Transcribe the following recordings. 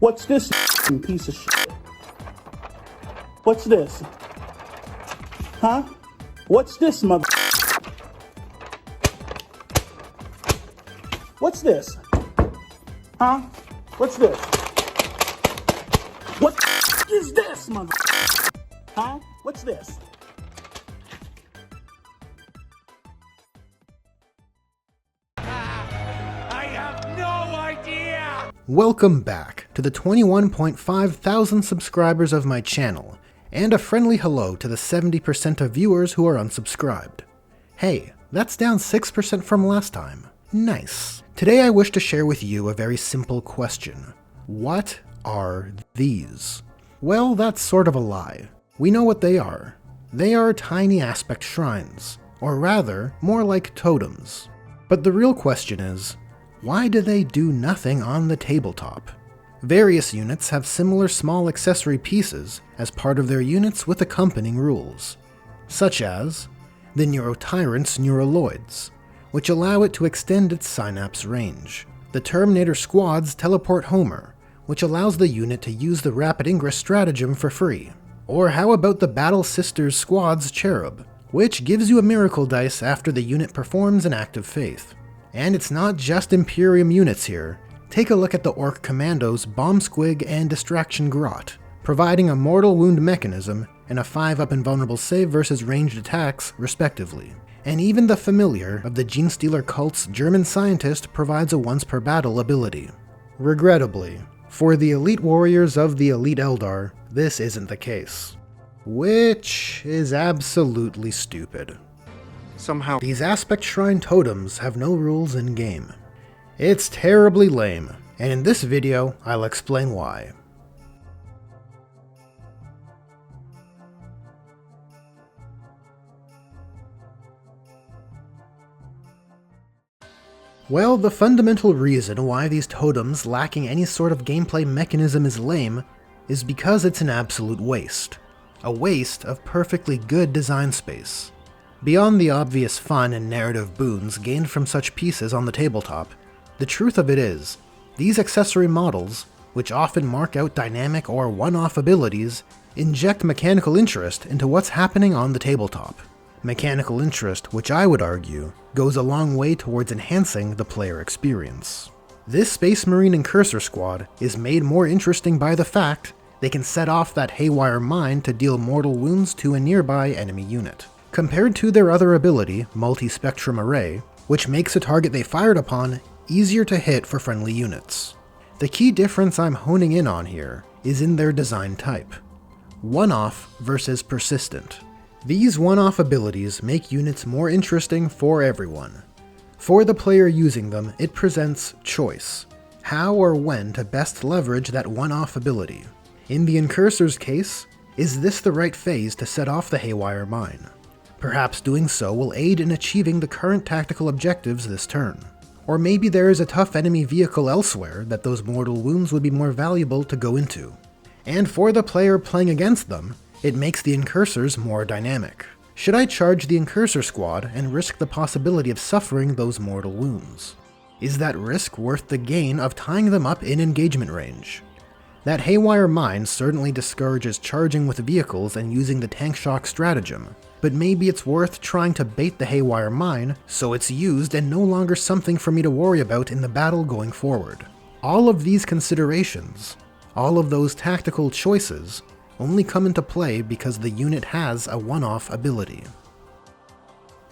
What's this piece of shit? What's this? Huh? What's this, mother? What's this? Huh? What's this? What is this, mother? Huh? What's this? I have no idea! Welcome back to the 21.5 thousand subscribers of my channel, and a friendly hello to the 70% of viewers who are unsubscribed. Hey, that's down 6% from last time. Nice. Today I wish to share with you a very simple question. What are these? Well, that's sort of a lie. We know what they are. They are tiny aspect shrines, or rather, more like totems. But the real question is, why do they do nothing on the tabletop? Various units have similar small accessory pieces as part of their units with accompanying rules, such as the Neurotyrant's Neuraloids, which allow it to extend its synapse range. The Terminator Squad's Teleport Homer, which allows the unit to use the Rapid Ingress stratagem for free. Or how about the Battle Sisters Squad's Cherub, which gives you a miracle dice after the unit performs an act of faith. And it's not just Imperium units here. Take a look at the Orc Commandos Bomb Squig and Distraction Grot, providing a mortal wound mechanism and a 5-up invulnerable save versus ranged attacks, respectively. And even the familiar of the Genestealer cult's German Scientist provides a once per battle ability. Regrettably, for the elite warriors of the elite Eldar, this isn't the case. Which is absolutely stupid. Somehow, these Aspect Shrine totems have no rules in-game. It's terribly lame, and in this video, I'll explain why. Well, the fundamental reason why these totems lacking any sort of gameplay mechanism is lame is because it's an absolute waste. A waste of perfectly good design space. Beyond the obvious fun and narrative boons gained from such pieces on the tabletop, the truth of it is, these accessory models, which often mark out dynamic or one-off abilities, inject mechanical interest into what's happening on the tabletop. Mechanical interest, which I would argue, goes a long way towards enhancing the player experience. This Space Marine and Cursor Squad is made more interesting by the fact they can set off that Haywire Mine to deal mortal wounds to a nearby enemy unit, compared to their other ability, Multi-Spectrum Array, which makes a target they fired upon easier to hit for friendly units. The key difference I'm honing in on here is in their design type. One-off versus persistent. These one-off abilities make units more interesting for everyone. For the player using them, it presents choice. How or when to best leverage that one-off ability. In the Incursor's case, is this the right phase to set off the Haywire Mine? Perhaps doing so will aid in achieving the current tactical objectives this turn. Or maybe there is a tough enemy vehicle elsewhere that those mortal wounds would be more valuable to go into. And for the player playing against them, it makes the Incursors more dynamic. Should I charge the Incursor Squad and risk the possibility of suffering those mortal wounds? Is that risk worth the gain of tying them up in engagement range? That Haywire Mine certainly discourages charging with vehicles and using the tank shock stratagem, but maybe it's worth trying to bait the Haywire Mine so it's used and no longer something for me to worry about in the battle going forward. All of these considerations, all of those tactical choices, only come into play because the unit has a one-off ability.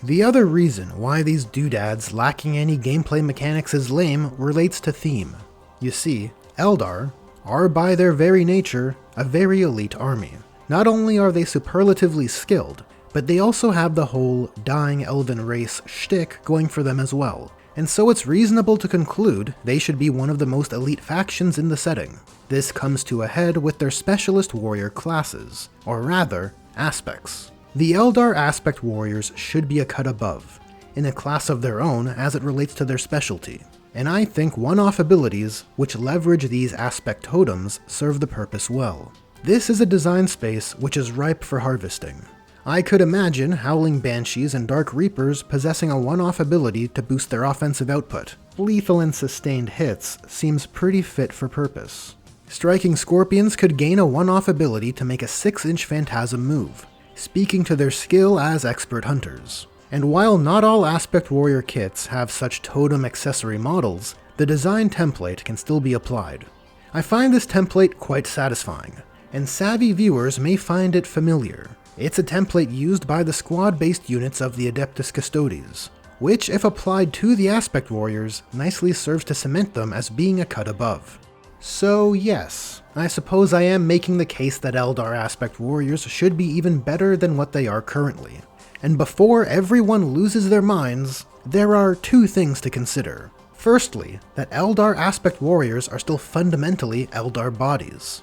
The other reason why these doodads lacking any gameplay mechanics is lame relates to theme. You see, Eldar are by their very nature a very elite army. Not only are they superlatively skilled, but they also have the whole dying elven race shtick going for them as well, and so it's reasonable to conclude they should be one of the most elite factions in the setting. This comes to a head with their specialist warrior classes, or rather, aspects. The Eldar Aspect Warriors should be a cut above, in a class of their own as it relates to their specialty, and I think one-off abilities which leverage these aspect totems serve the purpose well. This is a design space which is ripe for harvesting. I could imagine Howling Banshees and Dark Reapers possessing a one-off ability to boost their offensive output. Lethal and sustained hits seems pretty fit for purpose. Striking Scorpions could gain a one-off ability to make a 6-inch Phantasm move, speaking to their skill as expert hunters. And while not all Aspect Warrior kits have such totem accessory models, the design template can still be applied. I find this template quite satisfying, and savvy viewers may find it familiar. It's a template used by the squad-based units of the Adeptus Custodes, which, if applied to the Aspect Warriors, nicely serves to cement them as being a cut above. So yes, I suppose I am making the case that Eldar Aspect Warriors should be even better than what they are currently. And before everyone loses their minds, there are two things to consider. Firstly, that Eldar Aspect Warriors are still fundamentally Eldar bodies.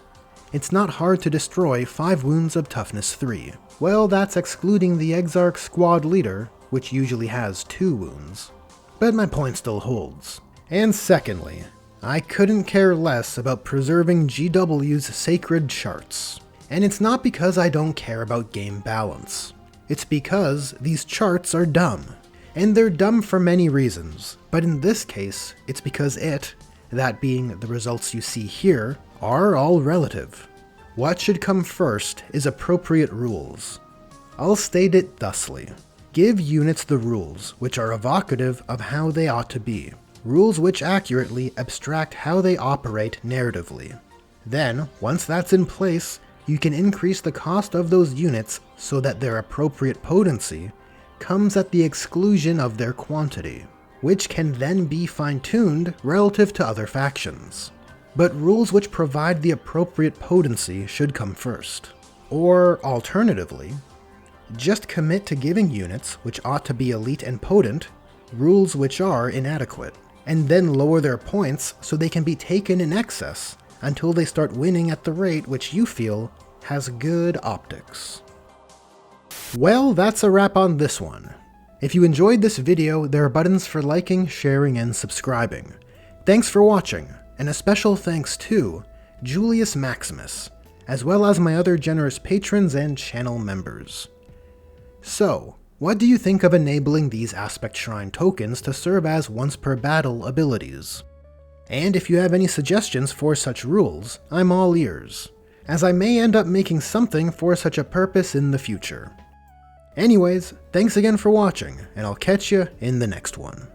It's not hard to destroy 5 wounds of toughness 3. Well, that's excluding the Exarch squad leader, which usually has 2 wounds. But my point still holds. And secondly, I couldn't care less about preserving GW's sacred charts. And it's not because I don't care about game balance. It's because these charts are dumb. And they're dumb for many reasons, but in this case, it's because that being the results you see here, are all relative. What should come first is appropriate rules. I'll state it thusly. Give units the rules, which are evocative of how they ought to be. Rules which accurately abstract how they operate narratively. Then, once that's in place, you can increase the cost of those units so that their appropriate potency comes at the exclusion of their quantity, which can then be fine-tuned relative to other factions. But rules which provide the appropriate potency should come first. Or, alternatively, just commit to giving units, which ought to be elite and potent, rules which are inadequate, and then lower their points so they can be taken in excess until they start winning at the rate which you feel has good optics. Well, that's a wrap on this one. If you enjoyed this video, there are buttons for liking, sharing, and subscribing. Thanks for watching, and a special thanks to Julius Maximus, as well as my other generous patrons and channel members. So, what do you think of enabling these Aspect Shrine tokens to serve as once per battle abilities? And if you have any suggestions for such rules, I'm all ears, as I may end up making something for such a purpose in the future. Anyways, thanks again for watching, and I'll catch you in the next one.